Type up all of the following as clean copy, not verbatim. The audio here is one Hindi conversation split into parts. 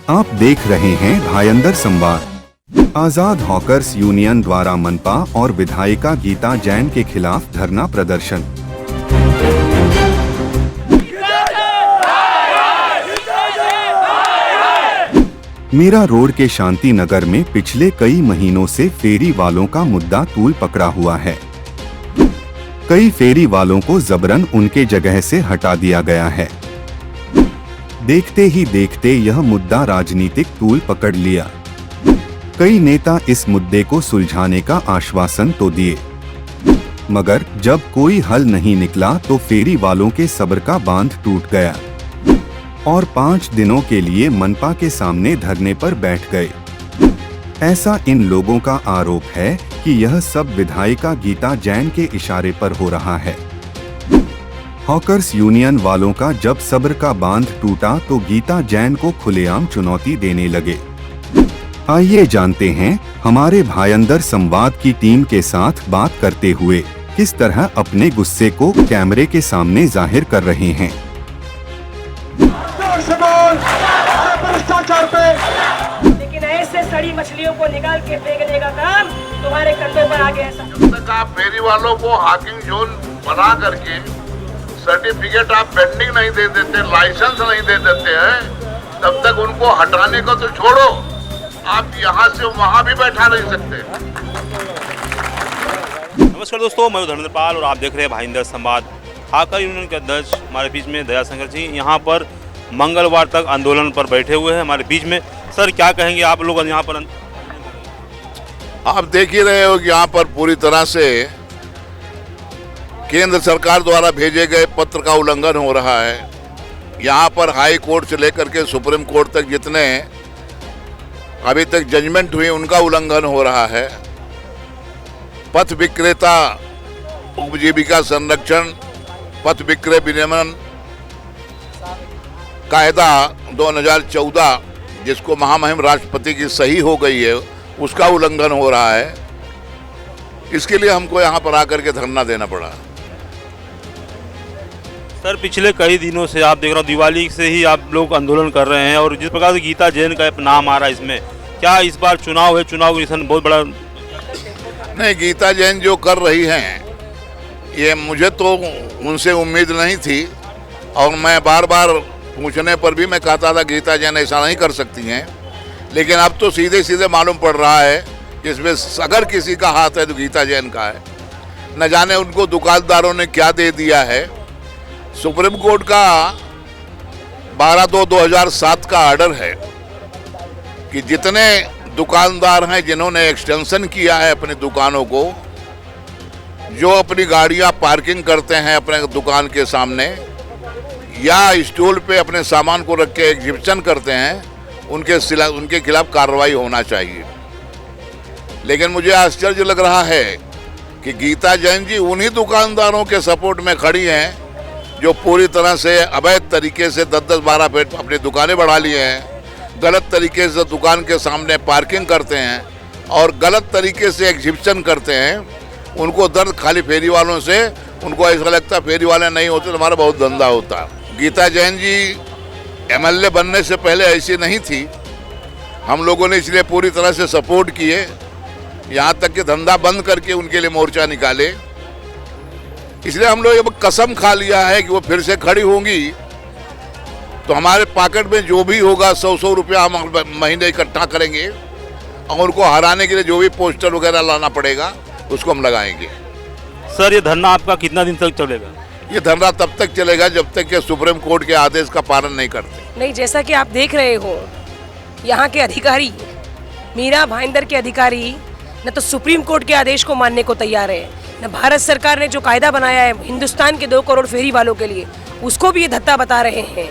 आप देख रहे हैं भायंदर संवाद। आजाद हॉकर्स यूनियन द्वारा मनपा और विधायिका गीता जैन के खिलाफ धरना प्रदर्शन। मीरा रोड के शांति नगर में पिछले कई महीनों से फेरी वालों का मुद्दा तूल पकड़ा हुआ है। कई फेरी वालों को जबरन उनके जगह से हटा दिया गया है। देखते ही देखते यह मुद्दा राजनीतिक तूल पकड़ लिया। कई नेता इस मुद्दे को सुलझाने का आश्वासन तो दिए, मगर जब कोई हल नहीं निकला तो फेरी वालों के सब्र का बांध टूट गया और 5 दिनों के लिए मनपा के सामने धरने पर बैठ गए। ऐसा इन लोगों का आरोप है कि यह सब विधायिका गीता जैन के इशारे पर हो रहा है। हॉकर्स यूनियन वालों का जब सब्र का बांध टूटा तो गीता जैन को खुलेआम चुनौती देने लगे। आइए जानते हैं हमारे भायंदर संवाद की टीम के साथ बात करते हुए किस तरह अपने गुस्से को कैमरे के सामने जाहिर कर रहे हैं। लेकिन ऐसे सड़ी मछलियों को निकाल के फेंकने का काम तुम्हारे कंधों पर आ गया। जब तक आप फेरी वालों को हाकिंग जोन बना करके सर्टिफिकेट आप पेंडिंग नहीं दे देते, लाइसेंस नहीं दे देते हैं, तब तक उनको हटाने को तो छोड़ो, आप यहाँ से वहाँ भी बैठा नहीं सकते। नमस्कार दोस्तों, मैं धर्मेंद्र पाल और आप देख रहे हैं भायंदर संवाद। हॉकर यूनियन के अध्यक्ष हमारे बीच में दयाशंकर जी यहाँ पर मंगलवार तक आंदोलन पर बैठे हुए हैं हमारे बीच में। सर, क्या कहेंगे आप लोग यहाँ पर? आप देख ही रहे हो कि यहाँ पर पूरी तरह से केंद्र सरकार द्वारा भेजे गए पत्र का उल्लंघन हो रहा है। यहाँ पर हाई कोर्ट से लेकर के सुप्रीम कोर्ट तक जितने अभी तक जजमेंट हुए उनका उल्लंघन हो रहा है। पथ विक्रेता उपजीविका संरक्षण पथ विक्रय विनियमन कायदा 2014 जिसको महामहिम राष्ट्रपति की सही हो गई है, उसका उल्लंघन हो रहा है। इसके लिए हमको यहाँ पर आकर के धरना देना पड़ा। सर, पिछले कई दिनों से आप देख रहे हो, दिवाली से ही आप लोग आंदोलन कर रहे हैं और जिस प्रकार से गीता जैन का नाम आ रहा है इसमें, क्या इस बार चुनाव है, चुनाव निशान बहुत बड़ा? नहीं, गीता जैन जो कर रही हैं ये मुझे तो उनसे उम्मीद नहीं थी और मैं बार बार पूछने पर भी मैं कहता था गीता जैन ऐसा नहीं कर सकती हैं, लेकिन अब तो सीधे सीधे मालूम पड़ रहा है कि इसमें अगर किसी का हाथ है तो गीता जैन का है। न जाने उनको दुकानदारों ने क्या दे दिया है। सुप्रीम कोर्ट का 12/2/2007 का ऑर्डर है कि जितने दुकानदार हैं जिन्होंने एक्सटेंशन किया है अपनी दुकानों को, जो अपनी गाड़ियां पार्किंग करते हैं अपने दुकान के सामने या स्टॉल पे अपने सामान को रख के एग्जिबिशन करते हैं, उनके खिलाफ कार्रवाई होना चाहिए। लेकिन मुझे आश्चर्य लग रहा है कि गीता जैन जी उन्हीं दुकानदारों के सपोर्ट में खड़ी हैं जो पूरी तरह से अवैध तरीके से 10-12 फीट अपनी दुकानें बढ़ा लिए हैं, गलत तरीके से दुकान के सामने पार्किंग करते हैं और गलत तरीके से एग्जिबिशन करते हैं। उनको दर्द खाली फेरी वालों से, उनको ऐसा लगता फेरी वाले नहीं होते तो हमारा बहुत धंधा होता। गीता जैन जी एमएलए बनने से पहले ऐसी नहीं थी। हम लोगों ने इसलिए पूरी तरह से सपोर्ट किए, यहाँ तक कि धंधा बंद करके उनके लिए मोर्चा निकाले। इसलिए हम लोग अब कसम खा लिया है कि वो फिर से खड़ी होंगी तो हमारे पॉकेट में जो भी होगा 100 रुपया हम महीने इकट्ठा करेंगे और उनको हराने के लिए जो भी पोस्टर वगैरह लाना पड़ेगा उसको हम लगाएंगे। सर, ये धरना आपका कितना दिन तक चलेगा? ये धरना तब तक चलेगा जब तक कि सुप्रीम कोर्ट के आदेश का पालन नहीं करते। नहीं, जैसा कि आप देख रहे हो, यहाँ के अधिकारी, मीरा भाईंदर के अधिकारी न तो सुप्रीम कोर्ट के आदेश को मानने को तैयार है, न भारत सरकार ने जो कायदा बनाया है हिंदुस्तान के 2 करोड़ फेरी वालों के लिए, उसको भी ये धत्ता बता रहे हैं,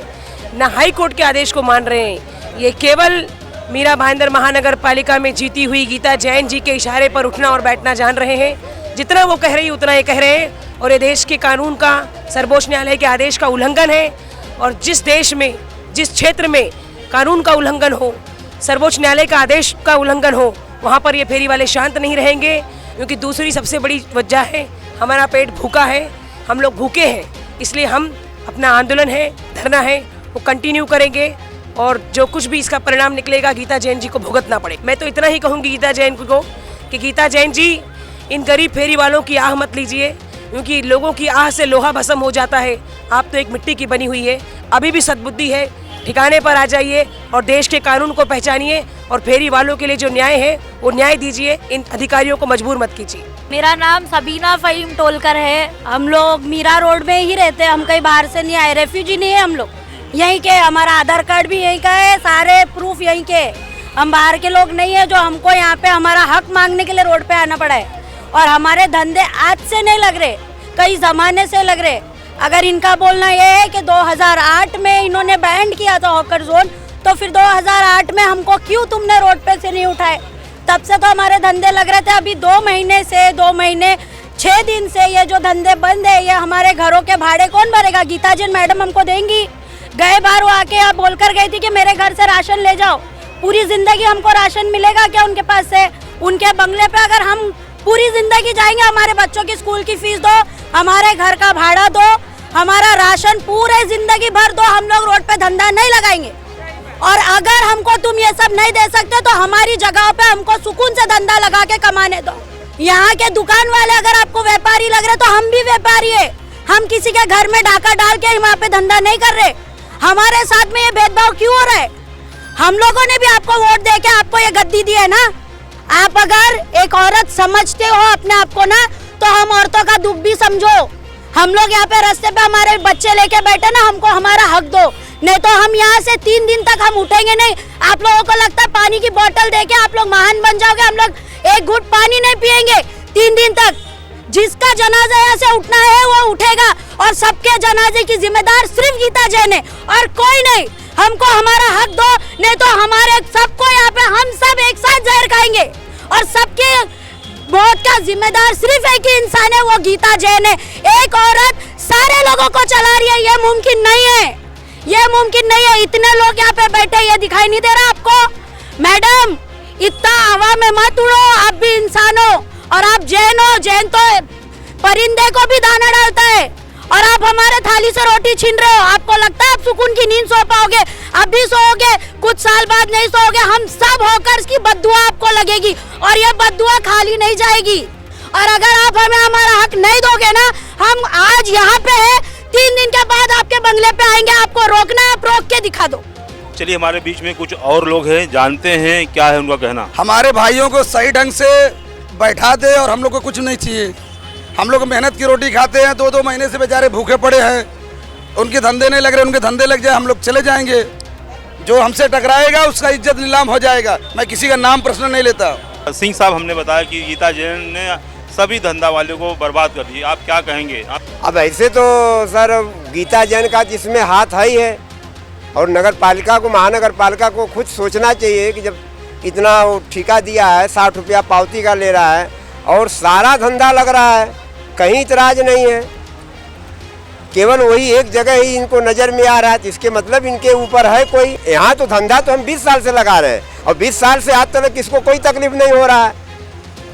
न हाई कोर्ट के आदेश को मान रहे हैं। ये केवल मीरा भाईंदर महानगर पालिका में जीती हुई गीता जैन जी के इशारे पर उठना और बैठना जान रहे हैं। जितना वो कह रही उतना ये कह रहे हैं और ये देश के कानून का, सर्वोच्च न्यायालय के आदेश का उल्लंघन है। और जिस देश में, जिस क्षेत्र में कानून का उल्लंघन हो, सर्वोच्च न्यायालय का आदेश का उल्लंघन हो, वहाँ पर ये फेरी वाले शांत नहीं रहेंगे। क्योंकि दूसरी सबसे बड़ी वजह है हमारा पेट भूखा है, हम लोग भूखे हैं, इसलिए हम अपना आंदोलन है, धरना है, वो कंटिन्यू करेंगे। और जो कुछ भी इसका परिणाम निकलेगा गीता जैन जी को भुगतना पड़े। मैं तो इतना ही कहूँगी गीता जैन को कि गीता जैन जी इन गरीब फेरी वालों की आह मत लीजिए, क्योंकि लोगों की आह से लोहा भस्म हो जाता है। आप तो एक मिट्टी की बनी हुई है, अभी भी सद्बुद्धि है, ठिकाने पर आ जाइए और देश के कानून को पहचानिए और फेरी वालों के लिए जो न्याय है वो न्याय दीजिए। इन अधिकारियों को मजबूर मत कीजिए। मेरा नाम सबीना फ़हीम टोलकर है। हम लोग मीरा रोड में ही रहते हैं, हम कहीं बाहर से नहीं आए, रेफ्यूजी नहीं है हम लोग, यहीं के, हमारा आधार कार्ड भी यहीं का है, सारे प्रूफ यहीं के। हम बाहर के लोग नहीं है जो हमको यहाँ पे हमारा हक मांगने के लिए रोड पे आना पड़ा है। और हमारे धंधे आज से नहीं लग रहे, कई ज़माने से लग रहे। अगर इनका बोलना ये है कि 2008 में इन्होंने बैन किया था हॉकर जोन, तो फिर 2008 में हमको क्यों तुमने रोड पे से नहीं उठाए? तब से तो हमारे धंधे लग रहे थे। अभी 2 महीने 6 दिन से ये जो धंधे बंद है, ये हमारे घरों के भाड़े कौन भरेगा? गीता जैन मैडम हमको देंगी? गए बार वो आके आप बोलकर गई थी कि मेरे घर से राशन ले जाओ। पूरी जिंदगी हमको राशन मिलेगा क्या उनके पास से? उनके बंगले पे अगर हम पूरी जिंदगी जाएंगे, हमारे बच्चों की स्कूल की फीस दो, हमारे घर का भाड़ा दो, हमारा राशन पूरे जिंदगी भर दो, हम लोग रोड पे धंधा नहीं लगाएंगे। और अगर हमको तुम ये सब नहीं दे सकते तो हमारी जगह पे हमको सुकून से धंधा लगा के कमाने दो। यहाँ के दुकान वाले अगर आपको व्यापारी लग रहे तो हम भी व्यापारी है। हम किसी के घर में डाका डाल के वहाँ पे धंधा नहीं कर रहे। हमारे साथ में ये भेदभाव क्यों हो रहा है? हम लोगों ने भी आपको वोट दे के आपको ये गद्दी दी है ना। आप अगर एक औरत समझते हो अपने आप को ना, तो हम औरतों का दुख भी समझो। हम लोग यहाँ पे रास्ते पे हमारे बच्चे लेके बैठे ना, हमको हमारा हक दो, नहीं तो हम यहाँ से 3 दिन तक हम उठेंगे नहीं। आप लोगों को लगता है पानी की बोतल देके आप लोग महान बन जाओगे? हम लोग एक घूंट पानी नहीं पिएंगे 3 दिन तक। जिसका जनाजा यहाँ से उठना है वो उठेगा, और सबके जनाजे की जिम्मेदार सिर्फ गीता जैन है और कोई नहीं। हमको हमारा हक दो, नहीं तो हमारे सबको यहाँ पे हम सब एक साथ जहर खाएंगे। और सबके मौत का जिम्मेदार सिर्फ एक ही इंसान है, वो गीता जैन है। एक औरत सारे लोगों को चला रही है, ये मुमकिन नहीं है, ये मुमकिन नहीं है। इतने लोग यहाँ पे बैठे, ये दिखाई नहीं दे रहा आपको? मैडम, इतना हवा में मत उड़ो, आप भी इंसान हो और आप जैन हो। जैन तो परिंदे को भी दाना डालता है, और आप हमारे थाली से रोटी छीन रहे हो। आपको लगता है आप सुकून की नींद सो पाओगे? अभी सोओगे, कुछ साल बाद नहीं सोओगे। हम सब होकर इसकी बद्दुआ आपको लगेगी, और ये बद्दुआ खाली नहीं जाएगी। और अगर आप हमें हमारा हक नहीं दोगे ना, हम आज यहाँ पे है, 3 दिन के बाद आपके बंगले पे आएंगे। आपको रोकना है, आप रोक के दिखा दो। चलिए, हमारे बीच में कुछ और लोग हैं, जानते हैं क्या है उनका कहना। हमारे भाइयों को सही ढंग से बैठा दे, और हम लोग को कुछ नहीं चाहिए। हम लोग मेहनत की रोटी खाते हैं, 2-2 महीने से बेचारे भूखे पड़े हैं। उनके धंधे नहीं लग रहे, उनके धंधे लग जाए हम लोग चले जाएंगे। जो हमसे टकराएगा उसका इज्जत नीलाम हो जाएगा। मैं किसी का नाम प्रश्न नहीं लेता। सिंह साहब, हमने बताया कि गीता जैन ने सभी धंधा वालों को बर्बाद कर दिया, आप क्या कहेंगे? अब ऐसे तो सर गीता जैन का जिसमें हाथ है ही है, और नगर पालिका को, महानगर पालिका को खुद सोचना चाहिए कि जब इतना वो ठेका दिया है, 60 रुपया पावती का ले रहा है और सारा धंधा लग रहा है, कहीं इतराज नहीं है, केवल वही एक जगह ही इनको नज़र में आ रहा है, इसके मतलब इनके ऊपर है कोई। यहाँ तो धंधा तो हम 20 साल से लगा रहे हैं, और 20 साल से आज तक किसको कोई तकलीफ नहीं हो रहा है।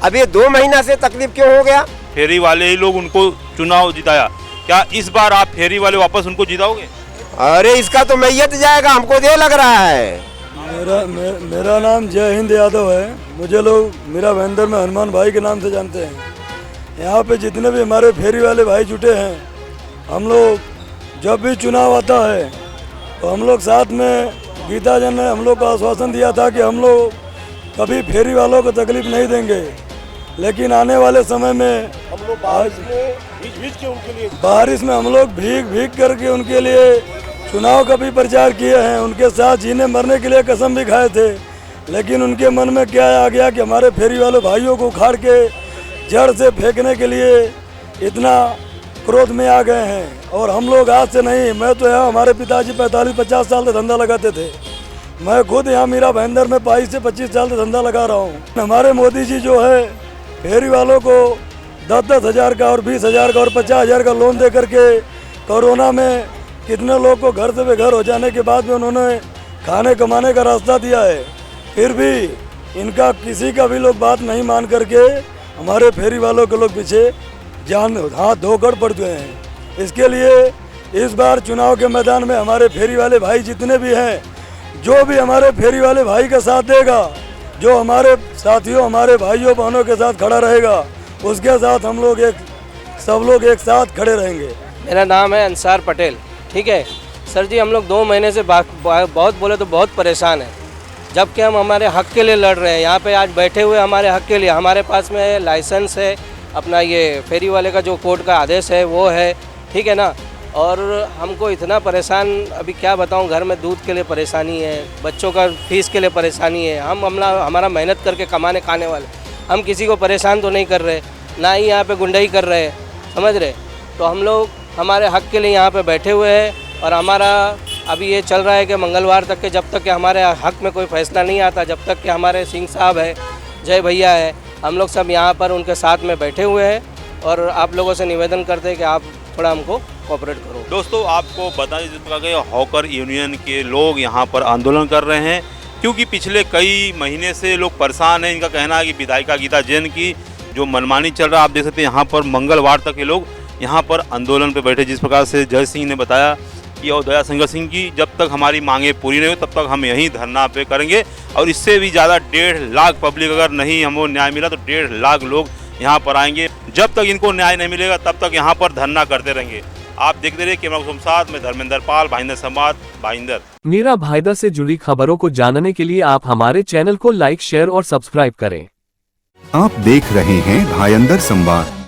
अब ये 2 महीना से तकलीफ क्यों हो गया? फेरी वाले ही लोग उनको चुनाव जिताया, क्या इस बार आप फेरी वाले वापस उनको जिताओगे? अरे इसका तो मैयत जाएगा, हमको ये लग रहा है। मेरा नाम जय हिंद यादव है। मुझे लोग मीरा भाईंदर में हनुमान भाई के नाम से जानते हैं। यहाँ पे जितने भी हमारे फेरी वाले भाई जुटे हैं, हम लोग जब भी चुनाव आता है तो हम लोग साथ में, गीता जैन ने हम लोग को आश्वासन दिया था कि हम लोग कभी फेरी वालों को तकलीफ नहीं देंगे। लेकिन आने वाले समय में हम लोग बारिश में हम लोग भीग करके उनके लिए चुनाव का भी प्रचार किए हैं। उनके साथ जीने मरने के लिए कसम भी खाए थे, लेकिन उनके मन में क्या आ गया कि हमारे फेरी वाले भाइयों को उखाड़ के जड़ से फेंकने के लिए इतना क्रोध में आ गए हैं। और हम लोग आज से नहीं, मैं तो यहाँ, हमारे पिताजी 45-50 साल से धंधा लगाते थे। मैं खुद यहाँ मीरा भाईंदर में 22 से 25 साल से धंधा लगा रहा हूँ। हमारे मोदी जी जो है फेरी वालों को 10-10 हज़ार का और 20 हज़ार का और 50 हज़ार का लोन दे करके कोरोना में कितने लोग को घर से बेघर हो जाने के बाद में उन्होंने खाने कमाने का रास्ता दिया है। फिर भी इनका किसी का भी लोग बात नहीं मान करके हमारे फेरी वालों के लोग पीछे हाथ धोकर पड़ गए हैं। इसके लिए इस बार चुनाव के मैदान में हमारे फेरी वाले भाई जितने भी हैं, जो भी हमारे फेरी वाले भाई का साथ देगा, जो हमारे साथियों हमारे भाइयों बहनों के साथ खड़ा रहेगा, उसके साथ हम लोग सब लोग एक साथ खड़े रहेंगे। मेरा नाम है अंसार पटेल। ठीक है सर जी, हम लोग 2 महीने से बहुत बोले तो बहुत परेशान हैं, जबकि हम हमारे हक के लिए लड़ रहे हैं। यहाँ पे आज बैठे हुए हमारे हक के लिए, हमारे पास में लाइसेंस है, अपना ये फेरी वाले का जो कोर्ट का आदेश है वो है, ठीक है ना। और हमको इतना परेशान, अभी क्या बताऊं, घर में दूध के लिए परेशानी है, बच्चों का फीस के लिए परेशानी है। हमारा मेहनत करके कमाने खाने वाले, हम किसी को परेशान तो नहीं कर रहे, ना ही यहाँ पे गुंडाई कर रहे, समझ रहे। तो हम लोग हमारे हक के लिए यहाँ पे बैठे हुए हैं, और हमारा अभी ये चल रहा है कि मंगलवार तक के, जब तक कि हमारे हक में कोई फैसला नहीं आता, जब तक कि हमारे सिंह साहब है, जय भैया है, हम लोग सब यहाँ पर उनके साथ में बैठे हुए हैं। और आप लोगों से निवेदन करते हैं कि आप थोड़ा हमको कोऑपरेट करो। दोस्तों आपको बता दें, जिस प्रकार के हॉकर यूनियन के लोग यहाँ पर आंदोलन कर रहे हैं, क्योंकि पिछले कई महीने से लोग परेशान हैं। इनका कहना है कि विधायिका गीता जैन की जो मनमानी चल रहा है, आप देख सकते हैं यहाँ पर मंगलवार तक के लोग यहाँ पर आंदोलन पे बैठे। जिस प्रकार से जय सिंह ने बताया कि और दयाशंकर सिंह की, जब तक हमारी मांगे पूरी नहीं हो तब तक हम यहीं धरना पे करेंगे, और इससे भी ज़्यादा 1.5 लाख पब्लिक, अगर नहीं हमको न्याय मिला तो 1.5 लाख लोग यहाँ पर आएंगे। जब तक इनको न्याय नहीं मिलेगा तब तक यहाँ पर धरना करते रहेंगे। आप देखते रहिए कैमरा के साथ में धर्मेंद्र पाल, भाईंदर संवाद, भाईंदर। मीरा भाईंदर से जुड़ी खबरों को जानने के लिए आप हमारे चैनल को लाइक, शेयर और सब्सक्राइब करें। आप देख रहे हैं भाईंदर संवाद।